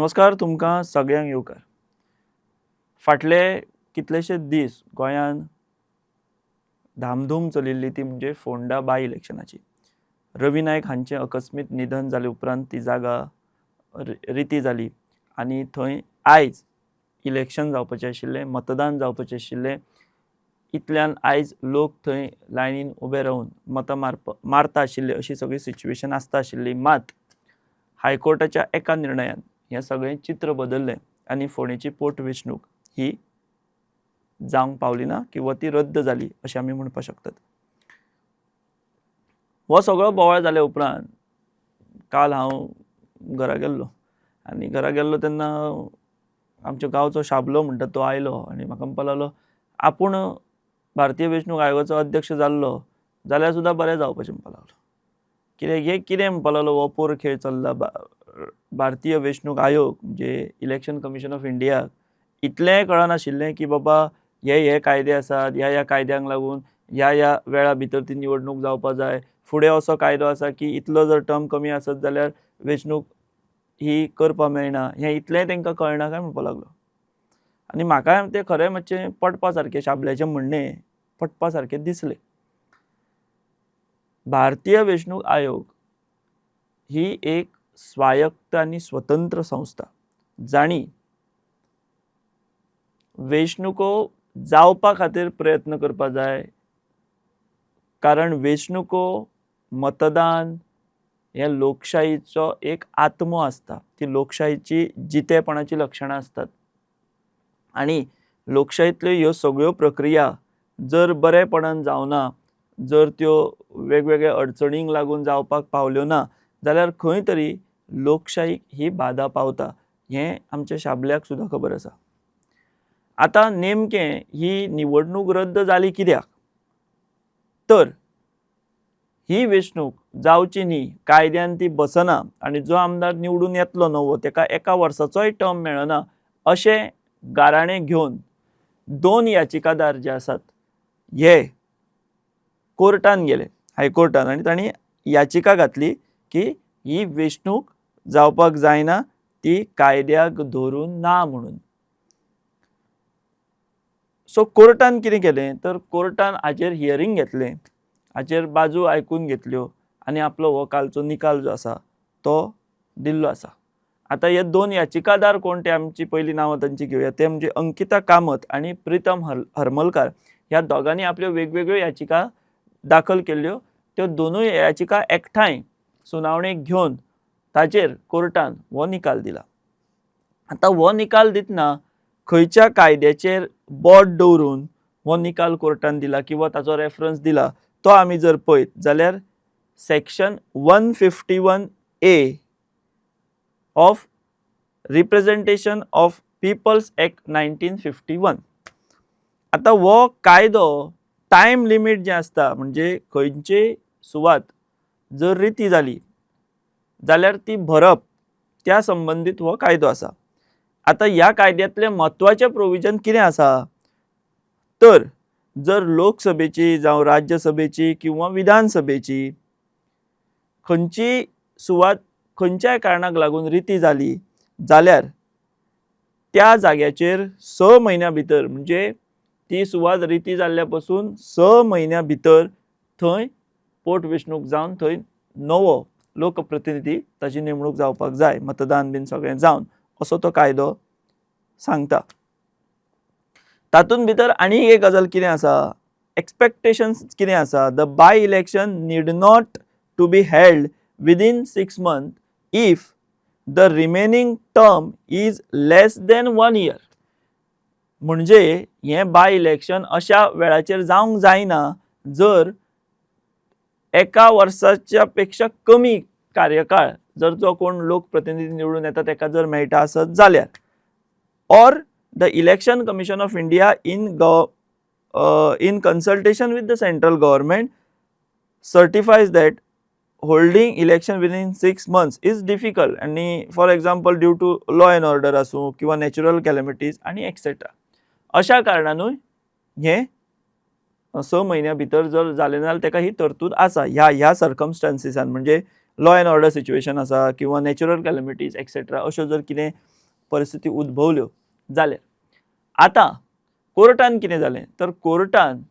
नमस्कार तुमकां सगळ्यांक येवकार. फाटले कितलेशे दीस गोंयान धामधूम चलिल्ली ती म्हणजे फोंडा बाय इलेक्शनाची. रवी नायक हांचें अकस्मीत निधन जाले उपरांत ती जागा रिती जाली आनी थंय आयज इलेक्शन जावपाचें आशिल्लें, मतदान जावपाचें आशिल्लें. इतल्यान आयज लोक थंय लायनीन उबे रावन मतां मारता आशिल्ले अशी सगळी सिच्युएशन आसता आशिल्ली. मात हायकोर्टाच्या एका निर्णयान हें सगळें चित्र बदललें आनी फोंडेची पोटवेंचणूक ही जावंक पावली ना किंवा ती रद्द जाली अशें आमी म्हणपाक शकतात. हो सगळो बोवाळ जाल्या उपरांत काल हांव घरा गेल्लो आनी घरा गेल्लो तेन्ना आमच्या गांवचो शाबलो म्हणटा तो आयलो आनी म्हाका म्हणपाक लागलो आपूण भारतीय वेंचणूक आयोगाचो अध्यक्ष जाल्लो जाल्यार सुद्दां बरें जावपाचें म्हणपाक लागलो. कितें म्हणपाक लागलो हो पोर खेळ चल्ला. भारतीय वेंचणूक आयोग म्हणजे इलेक्शन कमिशन ऑफ इंडियाक इतलेंय कळनाशिल्लें की बाबा हे कायदे आसात, ह्या कायद्यांक लागून ह्या वेळा भितर ती निवडणूक जावपाक जाय. फुडें असो कायदो आसा की इतलो जर टर्म कमी आसत जाल्यार वेंचणूक ही करपाक मेळना. हें इतलेंय तांकां कळना काय म्हणपाक लागलो. आनी म्हाका तें खरें मातशें पटपा सारकें शाबल्याचें म्हणणें पटपा सारकें दिसलें. भारतीय वेंचणूक आयोग ही एक स्वायत्त आनी स्वतंत्र संस्था जाणी वेंचणुको जावपा खातीर प्रयत्न करपा जाय. कारण वेंचणुको मतदान हें लोकशायेचो एक आत्मो आसता. ती लोकशायेची जितेपणाची लक्षणां आसतात आनी लोकशायेंतल्यो ह्यो सगळ्यो प्रक्रिया जर बरेपणान जावना, जर त्यो वेगवेगळ्या अडचणींक लागून जावपाक पावल्यो ना जाल्यार खंय तरी लोकशायेक ही बाधा पावता. हें आमच्या शाबल्याक सुद्दां खबर आसा. आतां नेमकें ही निवडणूक रद्द जाली कित्याक? तर ही वेंचणूक जावची न्ही, कायद्यान ती बसना आनी जो आमदार निवडून येतलो नवो ताका एका वर्साचोय टर्म मेळना अशें गाराणें घेवन दोन याचिकादार जे आसात हे कोर्टान गेले, हायकोर्टान, आनी तांणी याचिका घातली की ही वेंचणूक जावपाक जायना, ती कायद्याक धरून ना म्हणून. सो कोर्टान कितें केलें तर कोर्टान हाचेर हियरींग घेतलें, हाचेर बाजू आयकून घेतल्यो आनी आपलो हो कालचो निकाल जो आसा तो दिल्लो आसा. आतां हे दोन याचिकादार कोण ते आमची पयलीं नांवां तांची घेवया. ते म्हणजे अंकिता कामत आनी प्रितम हरमलकार. ह्या दोगांनी आपल्यो वेगवेगळ्यो याचिका दाखल केल्ल्यो. त्यो दोनूय याचिका एकठांय सुनावणेक घेवन ताचेर कोर्टान हो निकाल दिला. आतां हो निकाल दितना खंयच्या कायद्याचेर बोट दवरून हो निकाल कोर्टान दिला किंवा ताचो रेफरन्स दिला तो आमी जर पळयत जाल्यार section 151A of representation of people's act 1951. आतां हो कायदो टायम लिमीट जें आसता म्हणजे खंयची सुवात जर रिती जाली जाल्यार ती भरप त्या संबंदीत हो कायदो आसा. आतां ह्या कायद्यांतलें म्हत्वाचें प्रोविजन कितें आसा तर जर लोकसभेची जावं राज्यसभेची किंवा विधानसभेची खंयची सुवात खंयच्याय कारणाक लागून रिती जाली जाल्यार त्या जाग्याचेर 6 म्हयन्या भितर म्हणजे ती सुवात रिती जाल्ल्या पासून 6 म्हयन्या भितर थंय पोटवेंचणूक जावन थंय नवो लोकप्रतिनिधी ताची नेमणूक जावपाक जाय, मतदान बीन सगळें जावन असो तो कायदो सांगता. तातूंत भितर आनी एक गजाल कितें आसा, एक्सपेक्टेशन्स कितें आसा. The bye election need not to be held within 6 months if the remaining term is less than 1 year. म्हणजे हें बाय इलेक्शन अशा वेळाचेर जावंक जायना जर एका वर्साच्या पेक्षा कमी कार्यकाळ जर जो कोण लोकप्रतिनिधी निवडून येता ताका जर मेळटा आसत जाल्यार. और the election commission of India in consultation with the central government certifies that holding election within 6 months is difficult आणि for example due to law and order आसूं किंवा नॅचरल कॅलेमिटीज आनी एक्सेट्रा. अशा कारणानूय हें 6 म्हयन्या भितर जर जालें जाल्यार ताका ही तरतूद आसा. ह्या सर्कमस्टान्सिसान म्हणजे लॉ अँड ऑर्डर सिच्युएशन आसा किंवा नॅचरल कॅलेमिटीज एक्सेट्रा अश्यो जर कितें परिस्थिती उद्भवल्यो जाल्यार आता कोर्टान कितें जालें तर कोर्टान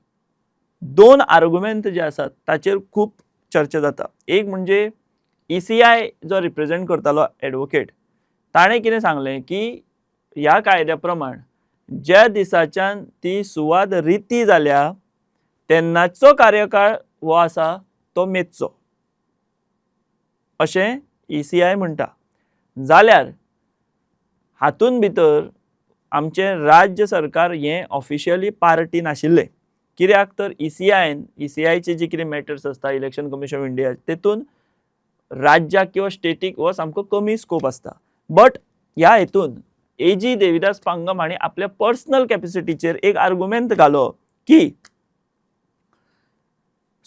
दोन आर्ग्युमेंट जे आसात ताचेर खूब चर्चा जाता. एक म्हणजे ECI जो रिप्रेझेंट करतालो एडवोकेट ताणें कितें सांगलें की ह्या कायद्या प्रमाण ज्या दिसाच्यान ती सुवात रिती जाल्या तेन्नाचो कार्यकाळ हो आसा तो मेचचो अशें ECI म्हणटा. जाल्यार हातून भितर आमचें राज्य सरकार हें ऑफिशियली पार्टी नाशिल्लें. कित्याक तर ECIचे जे कितें मॅटर्स आसता इलेक्शन कमिशन ऑफ इंडिया तेतून राज्याक किंवा स्टेटीक हो सामको कमी स्कोप आसता. बट ह्या हेतून AG देविदास पांगम हांणी आपल्या पर्सनल कॅपॅसिटीचेर एक आर्ग्युमेंट घालो की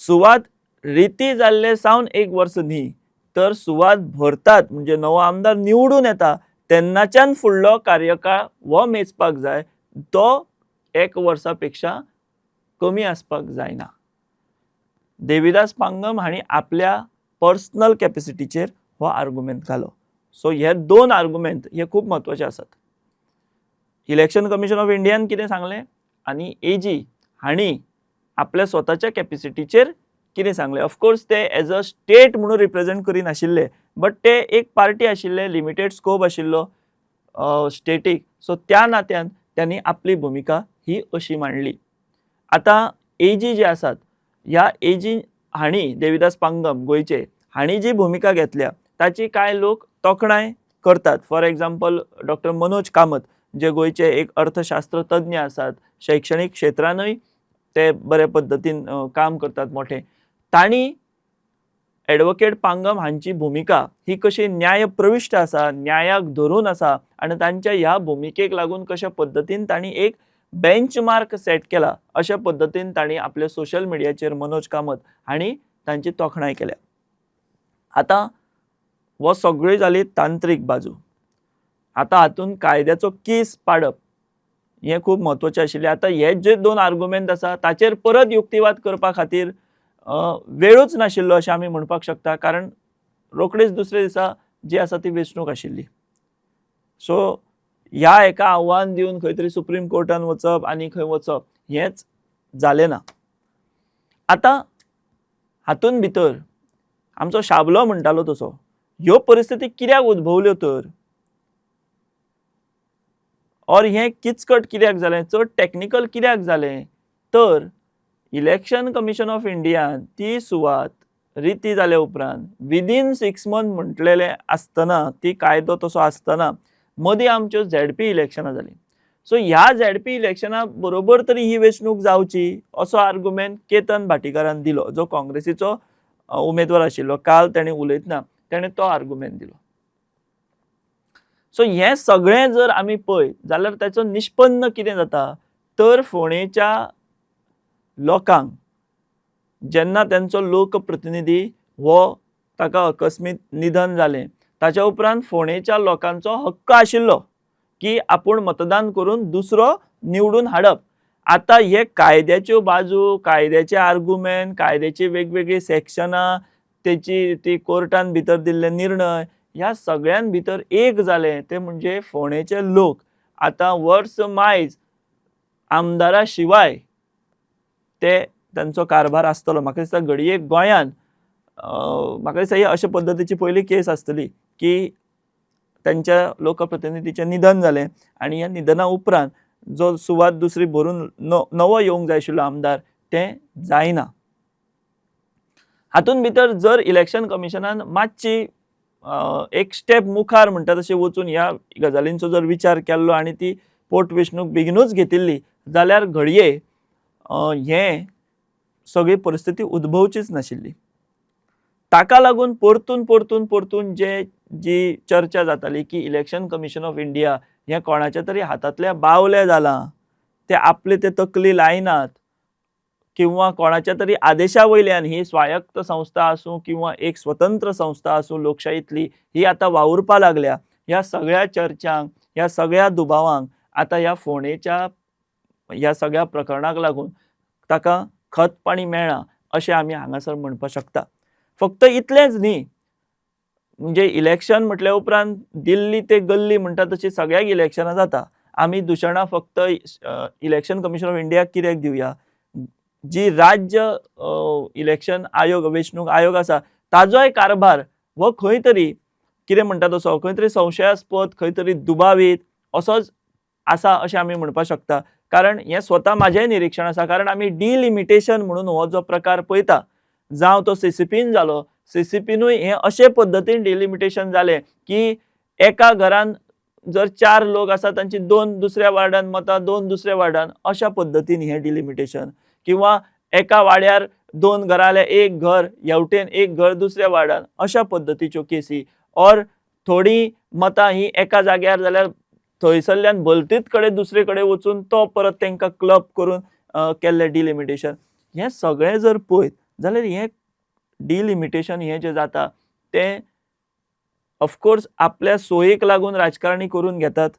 सुवात रिती जाल्ले सावन 1 वर्स न्ही तर सुवात भरतात म्हणजे नवो आमदार निवडून येता तेन्नाच्यान फुडलो कार्यकाळ हो मेचपाक जाय तो 1 वर्सा पेक्षा कमी आसपाक जायना. देविदास पांगम हांणी आपल्या पर्सनल कॅपॅसिटीचेर हो आर्ग्युमेंट घालो. सो हे दोन आर्ग्युमेंट हे खूब म्हत्वाचे आसात. इलेक्शन कमिशन ऑफ इंडियान कितें सांगलें आनी AG हांणी आपल्या स्वताच्या कॅपॅसिटीचेर कितें सांगलें. ऑफकोर्स ते एज अ स्टेट म्हणून रिप्रेझेंट करिनाशिल्ले बट ते एक पार्टी आशिल्ले लिमिटेड स्कोप आशिल्लो स्टेटीक. सो त्या नात्यान त्यांनी आपली भुमिका ही अशी मांडली. आता AG जे आसात ह्या AG हांणी देविदास पांगम गोंयचे हांणी जी भुमिका घेतल्या ताची कांय लोक तोखणाय करतात. For example doctor Manoj Kamat जे गोंयचे एक अर्थशास्त्र तज्ञ आसात, शैक्षणीक क्षेत्रानूय ते बरे पद्धतीन काम करतात मोठे. तांणी एडवोकेट पांगम हांची भुमिका ही कशी न्यायप्रविश्ट आसा, न्यायाक धरून आसा आनी तांच्या ह्या भुमिकेक लागून कशा पद्धतीन तांणी एक बेंचमार्क सेट केला अशा पद्धतीन तांणी आपल्या सोशल मिडियाचेर मनोज कामत हांणी तांची तोखणाय केल्या. आता हो सगळी जाली तांत्रीक बाजू. आता हातून कायद्याचो कीस पाडप हें खूब म्हत्वाचें आशिल्लें. आता हे जे दोन आर्ग्युमेंट आसा ताचेर परत युक्तिवाद करपा खातीर वेळूच नाशिल्लो अशें आमी म्हणपाक शकता कारण रोखडीच दुसरे दिसा जी आसा ती वेंचणूक आशिल्ली. सो ह्या एका आव्हान दिवन खंय तरी सुप्रीम कोर्टान वचप आनी खंय वचप हेंच जालें ना. आता हातून भितर आमचो शाबलो म्हणटालो तसो ह्यो परिस्थिती कित्याक उद्भवल्यो तर और हें किचकट कित्याक जालें, चड टॅक्निकल कित्याक जालें तर इलेक्शन कमिशन ऑफ इंडियान ती सुवात रिती जाल्या उपरांत विदीन 6 मंथ म्हटलेलें आसतना ती कायदो तसो आसतना मदीं आमच्यो ZP इलेक्शनां जालीं. सो ह्या ZP इलेक्शना बरोबर तरी ही वेंचणूक जावची असो आर्ग्युमेंट केतन भाटीकारान दिलो जो काँग्रेसीचो उमेदवार आशिल्लो. काल ताणें उलयतना ताणें तो आर्ग्युमेंट दिलो. सो हें सगळें जर आमी पळयत जाल्यार ताचो निष्पन्न कितें जाता तर फोंडेच्या लोकांक जेन्ना त्यांचो लोकप्रतिनिधी हो ताका अकस्मीत निधन जालें ताच्या उपरांत फोंडेच्या लोकांचो हक्क आशिल्लो की आपूण मतदान करून दुसरो निवडून हाडप. आता हे कायद्याच्यो बाजू, कायद्याचे आर्ग्युमेंट, कायद्याची वेगवेगळी सेक्शनां, तेची ती कोर्टान भितर दिल्ले निर्णय ह्या सगळ्यां भितर एक जालें ते म्हणजे फोंडेचे लोक आता वर्स मायज आमदारा शिवाय ते तांचो कारभार आसतलो. म्हाका दिसता घडये गोंयान म्हाका दिसता ही अशा पद्धतीची पयली केस आसतली की तांच्या लोकप्रतिनिधीचें निधन जालें आनी ह्या निधना उपरांत जो सुवात दुसरी भरून नवो येवंक जाय आशिल्लो आमदार तें जायना. हातून भितर जर इलेक्शन कमिशनान मातशी एक स्टेप मुखार म्हणटा तशें वचून ह्या गजालींचो जर विचार केल्लो आनी ती पोटवेंचणूक बेगीनूच घेतिल्ली जाल्यार घडये हें सगळी परिस्थिती उद्भवचीच नाशिल्ली. ताका लागून परतून जी चर्चा जाताली की इलेक्शन कमिशन ऑफ इंडिया हें कोणाच्या तरी हातांतल्या बावलें जालां, ते आपले ते तकली लायनात किंवा कोणाच्या तरी आदेशा वयल्यान ही स्वायत्त संस्था आसूं किंवा एक स्वतंत्र संस्था आसूं लोकशाहीतली ही आतां वावुरपा लागल्या. ह्या सगळ्या चर्चांक, ह्या सगळ्या दुबावांक आतां ह्या फोंडेच्या ह्या सगळ्या प्रकरणाक लागून ताका खतपाणी मेळ्ळां अशें आमी हांगासर म्हणपाक शकता. फक्त इतलेंच न्ही म्हणजे इलेक्शन म्हटल्या उपरांत दिल्ली ते गल्ली म्हणटा तशी सगळ्याक इलेक्शनां जाता. आमी दुशणां फक्त इलेक्शन कमिशन ऑफ इंडियाक कित्याक दिवया? जी राज्य इलेक्शन आयोग वेंचणूक आयोग आसा ताजोय कारभार हो खंय तरी कितें म्हणटा तसो खंय तरी संशयास्पद, खंय तरी दुबावीत असोच आसा अशें आमी म्हणपाक शकता. कारण हें स्वता म्हाजेंय निरीक्षण आसा. कारण आमी डिलिमिटेशन म्हणून हो जो प्रकार पळयता, जावं तो सीसीपीन जालो, सीसीपीनूय हें अशे पद्दतीन डिलिमिटेशन जालें की एका घरान जर 4 लोक आसा तांची 2 दुसऱ्या वार्डान मतां, 2 दुसऱ्या वार्डान अशा पद्दतीन हें डिलिमिटेशन किंवा एका वाड्यार 2 घरां जाल्यार एक घर हेवटेन एक घर दुसऱ्या वार्डान अशा पद्दतीच्यो केसी ऑर थोडी मतां ही एका जाग्यार जाल्यार थंयसरल्यान भलतीच कडेन दुसरे कडेन वचून तो परत तांकां क्लब करून केल्लें डिलिमिटेशन. हें सगळें जर पळयत जाल्यार हें डिलिमिटेशन हें जें जाता तें ऑफकोर्स आपल्या सोयेक लागून राजकारणी करून घेतात.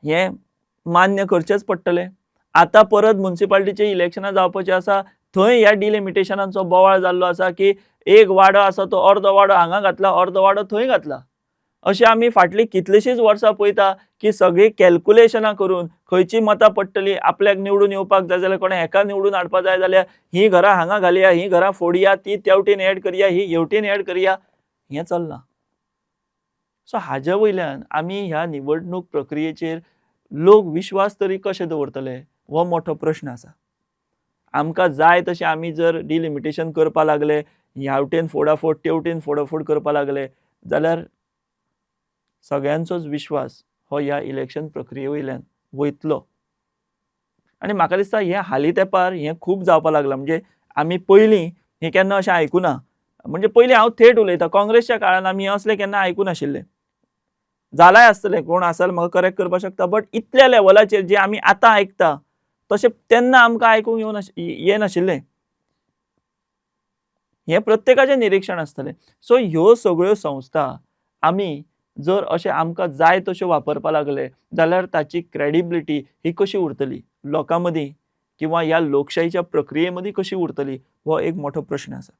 हें मान्य करचेंच पडटलें. आतां परत म्युनिसिपालिटीचे इलेक्शनां जावपाचें आसा, थंय ह्या डिलिमिटेशनांचो बोवाळ जाल्लो आसा की एक वाडो आसा तो अर्दो वाडो हांगा घातला, अर्दो वाडो थंय घातला. अशें आमी फाटलीं कितलींशींच वर्सां पळयता की सगळीं कॅल्क्युलेशनां करून खंयचीं मतां पडटलीं, आपल्याक निवडून येवपाक जाय जाल्यार कोणा हेका निवडून हाडपा जाय जाल्यार हीं घरां हांगा घालया, हीं घरां फोडया, ती तेवटेन एड करया, ही हेवटेन एड करया, हें चलना. सो हाजे वयल्यान आमी ह्या निवडणूक प्रक्रियेचेर लोक विश्वास तरी कशे दवरतले हो मोठो प्रश्न आसा. आमकां जाय तशें आमी जर डिलिमिटेशन करपा लागले, ह्यावटेन फोडाफोड तेवटेन फोडाफोड करपा लागले जाल्यार सगळ्यांचोच विश्वास हो ह्या इलेक्शन प्रक्रिये वयल्यान वयतलो. आनी म्हाका दिसता हें हालीं तेंपार हें खूब जावपाक लागलां. म्हणजे आमी पयलीं हें केन्ना अशें आयकुना. म्हणजे पयलीं हांव थेट उलयतां, काँग्रेसच्या काळान आमी असलें केन्ना आयकूं नाशिल्लें. जालाय आसतलें, कोण आसा म्हाका करेक्ट करपाक शकता, बट इतल्या लेवलाचेर जे आमी आतां आयकता तशें तेन्ना आमकां आयकूंक येनाशिल्लें. हें प्रत्येकाचें निरीक्षण आसतलें. सो ह्यो सगळ्यो संस्था आमी जर अशें आमकां जाय तश्यो वापरपाक लागले जाल्यार ताची क्रेडिबिलिटी ही कशी उरतली लोकां मदीं किंवा ह्या लोकशायेच्या प्रक्रिये मदीं कशी उरतली हो एक मोठो प्रश्न आसा.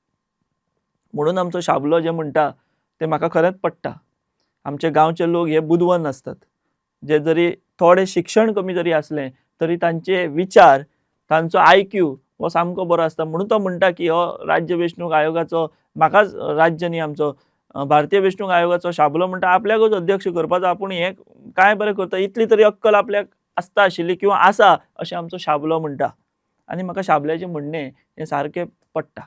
म्हणून आमचो शाबलो जें म्हणटा तें म्हाका खरेंच पडटा. आमचे गांवचे लोक हे बुदवंत आसतात, जे जरी थोडें शिक्षण कमी जरी आसलें तरी तांचे विचार, तांचो IQ हो सामको बरो आसता. म्हणून तो म्हणटा की हो राज्य वेंचणूक आयोगाचो म्हाकाच राज्य न्ही आमचो भारतीय वेंचणूक आयोगाचो शाबलो म्हणटा आपल्याकूच अध्यक्ष करपाचो, आपूण हें काय बरें करता, इतली तरी अक्कल आपल्याक आसता आशिल्ली किंवा आसा अशें आमचो शाबलो म्हणटा. आनी म्हाका शाबल्याचें म्हणणें हें सारकें पडटा.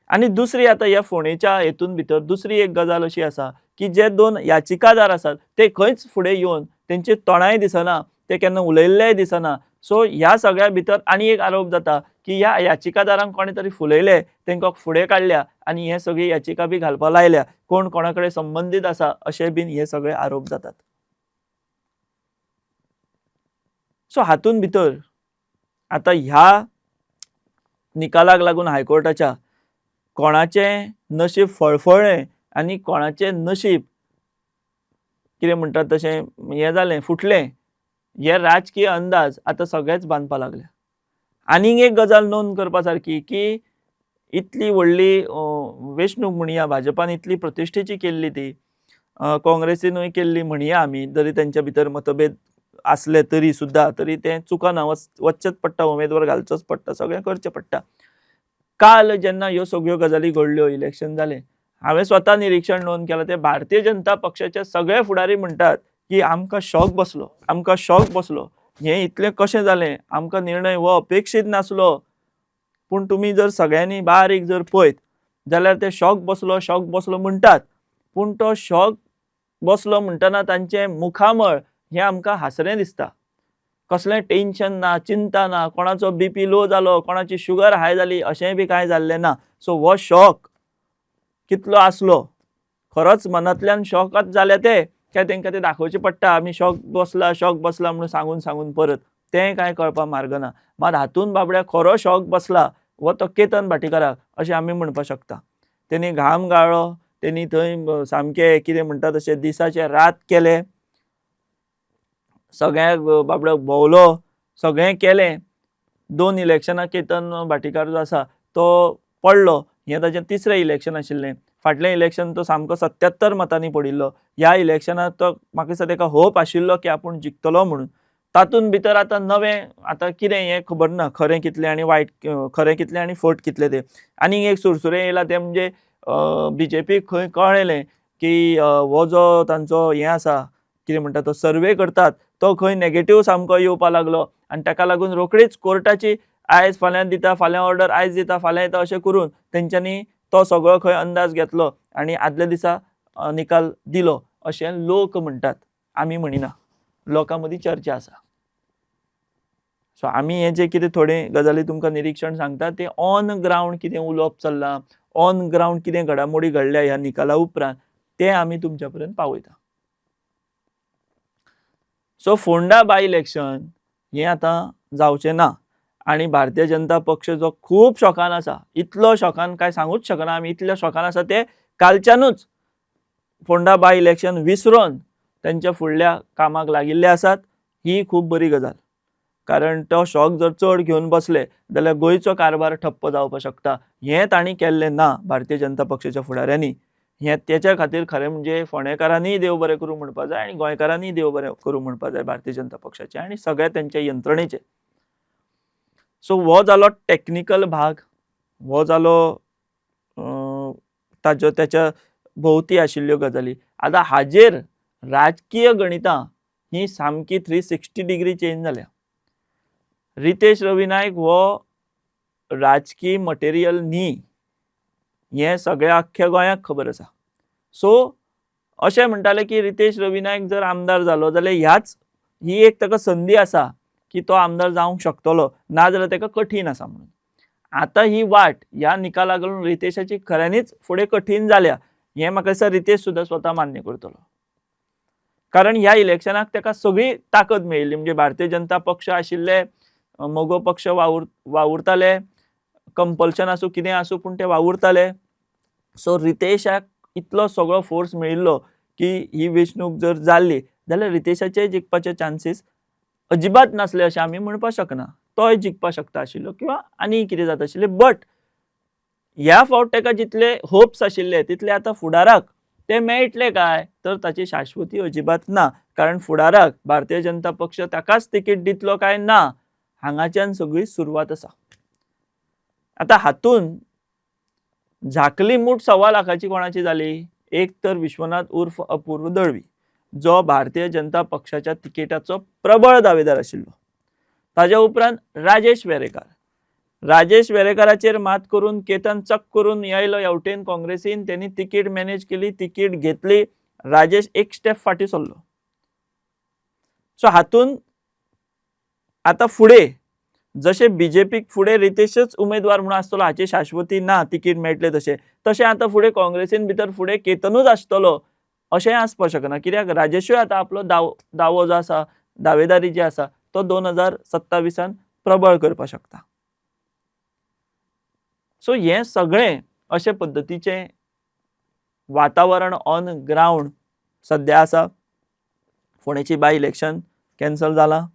आनी दुसरी आतां ह्या फोंडेच्या हेतून भितर दुसरी एक गजाल अशी आसा की जे 2 याचिकादार आसात ते खंयच फुडें येवन तेंची तोंडाय दिसना, ते केन्ना उलयल्लेय दिसना. सो ह्या सगळ्या भितर आनी एक आरोप जाता की ह्या याचिकादारांक कोणे तरी फुलयले, तांकां फुडें काडल्या आनी हे सगळी याचिका बी घालपाक लायल्या, कोण कोणा कडेन संबंदीत आसा अशे बीन हे सगळे आरोप जातात. सो हातून भितर आतां ह्या निकालाक लागून हायकोर्टाच्या कोणाचें नशीब फळफळ्ळें आनी कोणाचें नशीब कितें म्हणटात तशें हें जालें फुटलें, हे राजकीय अंदाज आतां सगळेच बांदपाक लागल्या. आनीक एक गजाल नोंद करपा सारकी की इतली व्हडली वेंचणूक म्हणया भाजपान इतली प्रतिश्ठेची केल्ली ती, काँग्रेसीनूय केल्ली म्हणया आमी, जरी तेंच्या भितर मतभेद आसले तरी सुद्दां तरी तें चुकना, वचचेच पडटा, उमेदवार घालचोच पडटा, सगळें करचें पडटा. काल जेन्ना ह्यो सगळ्यो गजाली घडल्यो, इलेक्शन जालें, हांवें स्वता निरीक्षण नोंद केलां ते भारतीय जनता पक्षाचे सगळे फुडारी म्हणटात की आमकां शॉक बसलो, आमकां शॉक बसलो, हें इतलें कशें जालें, आमकां निर्णय हो अपेक्षीत नासलो. पूण तुमी जर सगळ्यांनी बारीक जर पळयत जाल्यार ते शॉक बसलो म्हणटात, पूण तो शॉक बसलो म्हणटना तांचें मुखामळ हें आमकां हासरें दिसता. कसलें टेन्शन ना, चिंता ना, कोणाचो BP लो जालो, कोणाची शुगर हाय जाली अशेंय बी कांय जाल्लें ना. सो हो शॉक कितलो आसलो, खरोच मनांतल्यान शॉकच जाले ते काय तांकां ते दाखोवचें पडटा आमी शॉक बसला म्हणून सांगून परत, तें कांय कळपाक मार्ग ना. मात हातून बाबड्याक खरो शॉक बसला वो तो केतन भाटीकाराक अशें आमी म्हणपाक शकता. तेणी घाम गाळ्ळो, तेणी थंय सामकें कितें म्हणटा तशें दिसाचे रात केले, सगळ्याक बाबड्याक भोंवलो, सगळें केलें. 2 इलेक्शनां केतन भाटीकार जो आसा तो पडलो, हें ताचें तिसरें इलेक्शन आशिल्लें. फाटलें इलेक्शन तो सामको 77 मतांनी पडिल्लो. ह्या इलेक्शनात तो म्हाका दिसता ताका होप आशिल्लो की आपूण जिखतलो म्हणून. तातूंत भितर आतां नवें आतां कितें हें खबर ना, खरें कितलें आनी वायट खरें कितलें आनी फट कितलें तें. आनीक एक सुरसुरें येयलां तें म्हणजे बीजेपीक खंय कळयलें की हो जो तांचो हें आसा, कितें म्हणटा तो सर्वे करतात, तो खंय नेगेटीव सामको येवपा लागलो आनी ताका लागून रोखडीच कोर्टाची आयज फाल्यां दिता, फाल्यां ऑर्डर आयज दिता, फाल्यां येता अशें करून तेंच्यांनी तो सगळो खंय अंदाज घेतलो आनी आदल्या दिसा निकाल दिलो अशें लोक म्हणटात. आमी म्हणिना, लोकां मदीं चर्चा आसा. सो आमी हे जे कितें थोडे गजाली तुमकां निरीक्षण सांगता ते ऑन ग्रावंड कितें उलोवप चल्लां, ऑन ग्रावंड कितें घडामोडी घडल्या ह्या निकाला उपरांत ते आमी तुमच्या पर्यंत पावयता. सो फोंडा बाय इलेक्शन हें आतां जावचें ना आनी भारतीय जनता पक्ष जो खूब शॉकान आसा, इतलो शॉकान काय सांगूच शकना आमी, इतल्या शॉकान आसा ते कालच्यानूच फोंडा बाय इलेक्शन विसरून तेंच्या फुडल्या कामाक लागिल्ले आसात. ही खूब बरी गजाल, कारण तो शॉक जर चड घेवन बसले जाल्यार गोंयचो कारभार ठप्प जावपाक शकता. हें तांणी केल्लें ना भारतीय जनता पक्षाच्या फुडाऱ्यांनी. हें तेच्या खातीर खरें म्हणजे फोंडेकारांनीय देव बरें करूं म्हणपा जाय आनी गोंयकारांनीय देव बरें करूं म्हणपा जाय भारतीय जनता पक्षाचें आनी सगळ्या तेंच्या यंत्रणेचें. सो हो जालो टॅक्निकल भाग, हो जालो ताज्यो त्याच्या भोवती आशिल्ल्यो गजाली. आतां हाजेर राजकीय गणितां ही सामकी 360 डिग्री चेंज जाल्या. रितेश रवी नायक हो राजकीय मटेरियल न्ही, हें सगळ्या अख्ख्या गोंयाक खबर आसा. सो अशें म्हणटाले की रितेश रवी नायक जर आमदार जालो जाल्यार ही एक ताका संदी आसा की तो आमदार जावंक शकतलो, नाजाल्यार ताका कठीण आसा म्हणून. आतां ही वाट ह्या निकालाक लागून रितेशाची खऱ्यांनीच फुडें कठीण जाल्या हें म्हाका दिसता रितेश सुद्दां स्वता मान्य करतलो. कारण ह्या इलेक्शनाक ताका सगळी ताकद मेळिल्ली, म्हणजे भारतीय जनता पक्ष आशिल्ले, मोगो पक्ष वावुरताले, कंपल्शन आसूं कितें आसूं पूण ते वावुरताले. सो रितेशाक इतलो सगळो फोर्स मेळिल्लो की ही वेंचणूक जर जाल्ली जाल्यार रितेशाचे जिखपाचे चान्सीस अजिबात नासले अशें आमी म्हणपाक शकना. तोय जिखपाक शकता आशिल्लो किंवा आनी कितें जाता आशिल्लें. बट ह्या फावट ताका जितले होप्स आशिल्ले तितले आतां फुडाराक ते मेळटले काय तर ताची शाश्वती अजिबात ना. कारण फुडाराक भारतीय जनता पक्ष ताकाच तिकीट दितलो काय ना हांगाच्यान सगळी सुरवात आसा. आतां हातून झाकली मूठ 1.25 लाखाची कोणाची जाली? एक तर विश्वनाथ उर्फ अपूर्व दळवी, जो भारतीय जनता पक्षाच्या तिकेटाचो प्रबळ दावेदार आशिल्लो. ताज्या उपरांत राजेश वेरेकार. राजेश वेरेकाराचेर मात करून केतन चक करून येयलो हेवटेन काँग्रेसीन, त्यांनी तिकीट मॅनेज केली, तिकीट घेतली. राजेश एक स्टेप फाटी सरलो. सो हातून आतां फुडें जशें बीजेपीक फुडें रितेशच उमेदवार म्हणून आसतलो हाची शाश्वती ना, तिकीट मेळटले तशें आतां फुडें काँग्रेसीन भितर फुडें केतनूच आसतलो अशें आसपाक शकना. कित्याक राजेशूय आतां आपलो दावो जो आसा, दावेदारी जी आसा तो 2027 प्रबळ करपाक शकता. सो हें सगळें अशे पद्दतीचें वातावरण ऑन ग्रावंड सद्या आसा. फोंडेची बाय इलेक्शन कॅन्सल जालां.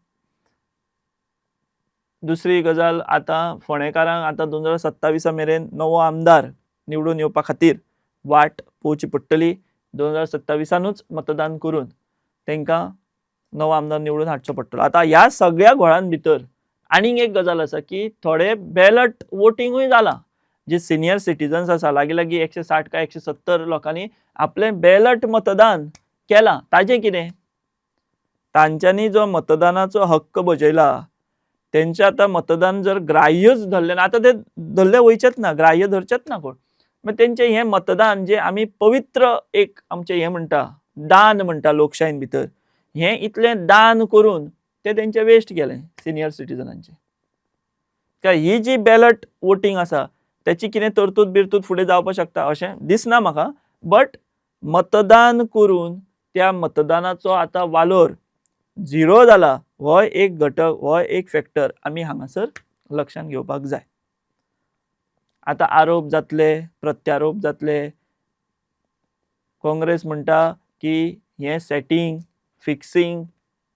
दुसरी गजाल, आतां फोंडेकारांक आतां 2027 मेरेन नवो आमदार निवडून येवपा खातीर वाट पळोवची पडटली. 2027 मतदान करून तांकां नवो आमदार निवडून हाडचो पडटलो. आतां ह्या सगळ्या घोळान भितर आनीक एक गजाल आसा की थोडे बॅलट वोटिंगूय जालां. जे सिनियर सिटीजन्स आसा, लागीं 160 काय 170 लोकांनी आपलें बॅलट मतदान केलां. ताजें कितें? तांच्यांनी जो मतदानाचो हक्क बजयला तेंचें आतां मतदान जर ग्राह्यच धरलें ना, आतां ते धरले वयचेच ना, ग्राह्य धरचेच ना कोण. मागीर तेंचें हें मतदान जे आमी पवित्र एक आमचें हें म्हणटा, दान म्हणटा लोकशायेन भितर, हें इतलें दान करून तें तेंचें वेस्ट गेलें सिनियर सिटीजनांचें. काय ही जी बॅलट वोटिंग आसा त्याची कितें तरतूद बिरतूद फुडें जावपाक शकता अशें दिसना म्हाका. बट मतदान करून त्या मतदानाचो आतां वालोर झिरो जाला हो एक घटक, हो एक फॅक्टर आमी हांगासर लक्षांत घेवपाक जाय. आतां आरोप जातले, प्रत्यारोप जातले. काँग्रेस म्हणटा की हें सेटिंग, फिक्सिंग,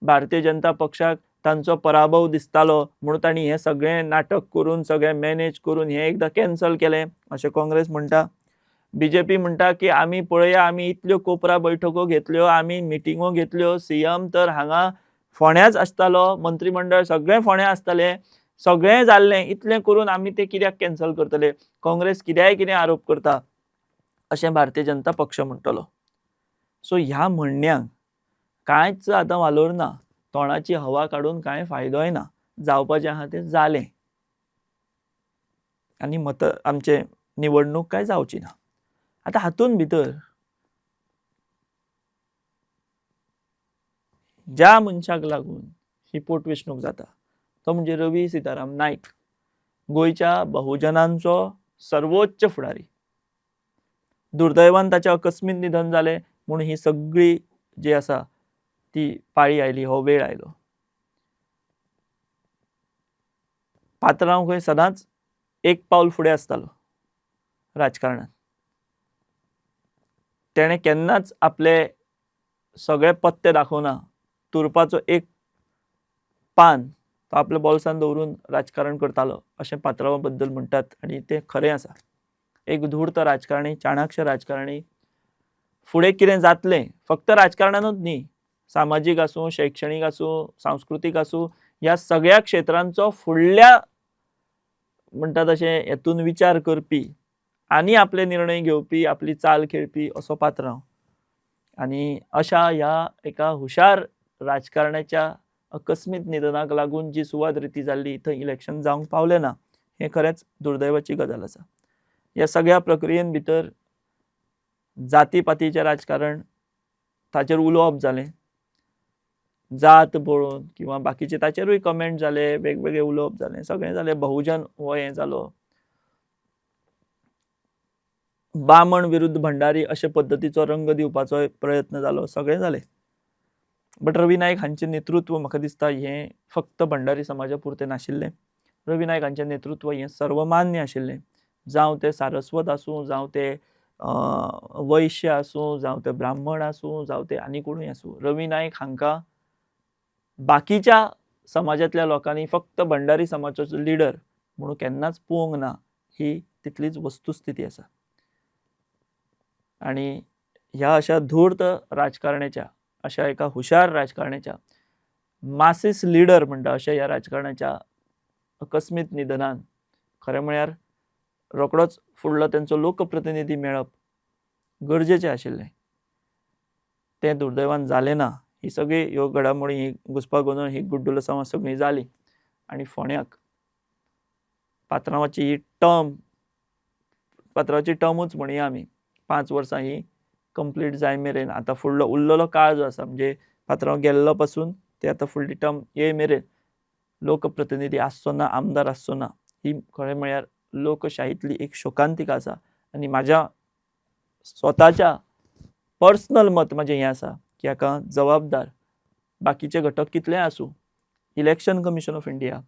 भारतीय जनता पक्षाक तांचो पराभव दिसतालो म्हणून तांणी हे सगळें नाटक करून सगळें मॅनेज करून हे एकदां कॅन्सल केलें अशें काँग्रेस म्हणटा. बीजेपी म्हणटा की आमी पळया, आमी इतल्यो कोपरा बैठको घेतल्यो, आमी मिटिंगो घेतल्यो, सीएम तर हांगा फोंड्याच आसतालो, मंत्रिमंडळ सगळें फोंड्या आसतालें, सगळें जाल्लें, इतलें करून आमी ते कित्याक कॅन्सल करतले. काँग्रेस कितें आरोप करता अशें भारतीय जनता पक्ष म्हणटलो. सो ह्या म्हणण्याक कांयच आतां वालोर ना, तोंडाची हवा काडून कांय फायदोय ना, जावपाचें आहा तें जालें आनी आमचे निवडणूक काय जावची ना. आतां हातून भितर ज्या मनशाक लागून ही पोटवेंचणूक जाता तो म्हणजे रवी सीताराम नायक, गोंयच्या बहुजनांचो सर्वोच्च फुडारी. दुर्दैवान ताचें अकस्मीत निधन जालें म्हणून ही सगळी जी आसा ती पाळी आयली, हो वेळ आयलो. पात्रांव खंय सदांच एक पावल फुडें आसतालो राजकारणांत. तेणें केन्नाच आपले सगळे पत्ते दाखोवना. तुरपाचो एक पान तो आपल्या बोल्सान दवरून राजकारण करतालो अशें पात्रांवा बद्दल म्हणटात आनी तें खरें आसा. एक धूर्त राजकारणी, चाणाक्ष राजकारणी. फुडें कितें जातलें फक्त राजकारणानूच न्ही, सामाजीक आसूं, शैक्षणीक आसूं, सांस्कृतीक आसूं, ह्या सगळ्या क्षेत्रांचो फुडल्या म्हणटा तशें हेतून विचार करपी आनी आपले निर्णय घेवपी, आपली चाल खेळपी असो पात्रांव. आनी अशा ह्या एका हुशार राजकारण्याच्या अकस्मीत निधनाक लागून जी सुवात रिती जाल्ली, थंय इलेक्शन जावंक पावलें ना, हें खरेंच दुर्दैवाची गजाल आसा. ह्या सगळ्या प्रक्रियेन भितर जातीपातीचें राजकारण ताचेर उलोवप जालें, जात पळोवन किंवा बाकीचे ताचेरूय कमेंट जाले, वेगवेगळे उलोवप जालें, सगळें जालें. बहुजन हो हें जालो, बामण विरुद्ध भंडारी अशे पद्दतीचो रंग दिवपाचो प्रयत्न जालो, सगळें जालें. बट रवी नायक हांचें नेतृत्व म्हाका दिसता हें फक्त भंडारी समाजा पुरतें नाशिल्लें. रवी नायक हांचें नेतृत्व हें सर्वमान्य आशिल्लें. जावं ते सारस्वत आसूं, जावं ते वैश्य आसूं, जावं ते ब्राह्मण आसूं, जावं ते आनी कोणूय आसूं, रवी नायक हांकां बाकीच्या समाजांतल्या लोकांनी फक्त भंडारी समाजाचो लिडर म्हणून केन्नाच पळोवंक ना, ही तितलीच वस्तुस्थिती आसा. आनी ह्या अशा धूर्त राजकारण्याच्या, अशा एका हुशार राजकारण्याच्या, मासीस लिडर म्हणटा अशा ह्या राजकारणाच्या अकस्मीत निधनान खरें म्हळ्यार रोखडोच फुडलो तेंचो लोकप्रतिनिधी मेळप गरजेचें आशिल्लें. तें दुर्दैवान जालें ना. ही सगळी ह्यो घडामोडी, ही घुसपागोंदळ, ही गुड्डुलसांवां सगळीं जाली आनी फोंड्याक पात्रांवाची ही पात्रांवाची टर्मूच म्हणया आमी, 5 वर्सां ही कंप्लीट जाय मेरेन आतां फुडलो उरलेलो काळ जो आसा, म्हणजे पात्रांव गेल्लो पासून ते आतां फुडली टर्म ये मेरेन लोकप्रतिनिधी आसचो ना, आमदार आसचो ना, ही खरें म्हळ्यार लोकशाहींतली एक शोकांतीका आसा. आनी म्हाज्या स्वताच्या पर्सनल मत म्हाजें हें आसा की हाका जबाबदार बाकीचे घटक कितलेय आसूं, इलेक्शन कमिशन ऑफ इंडिया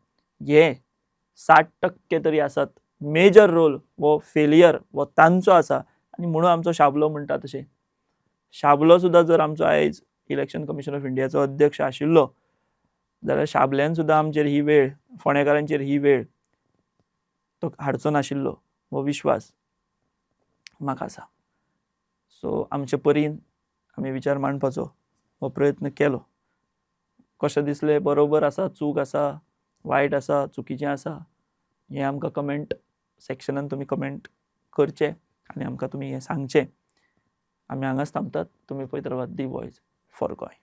हे 60% तरी आसात. मेजर रोल वो फेलियर वो तांचो आसा. आनी म्हणून आमचो शाबलो म्हणटा तशें शाबलो सुद्दां जर आमचो आयज इलेक्शन कमिशन ऑफ इंडियाचो अध्यक्ष आशिल्लो जाल्यार शाबल्यान सुद्दां आमचेर ही वेळ, फोंडेकारांचेर ही वेळ तो हाडचो नाशिल्लो हो विश्वास म्हाका आसा. सो आमचे परीन आमी विचार मांडपाचो हो प्रयत्न केलो. कशें दिसलें, बरोबर आसा, चूक आसा, वायट आसा, चुकीचें आसा, हें आमकां कमेंट सेक्शनान तुमी कमेंट करचें आनी आमकां तुमी हें सांगचें. आमी हांगाच थांबतात. तुमी पळयत रावात दी वॉयस फॉर गोंय.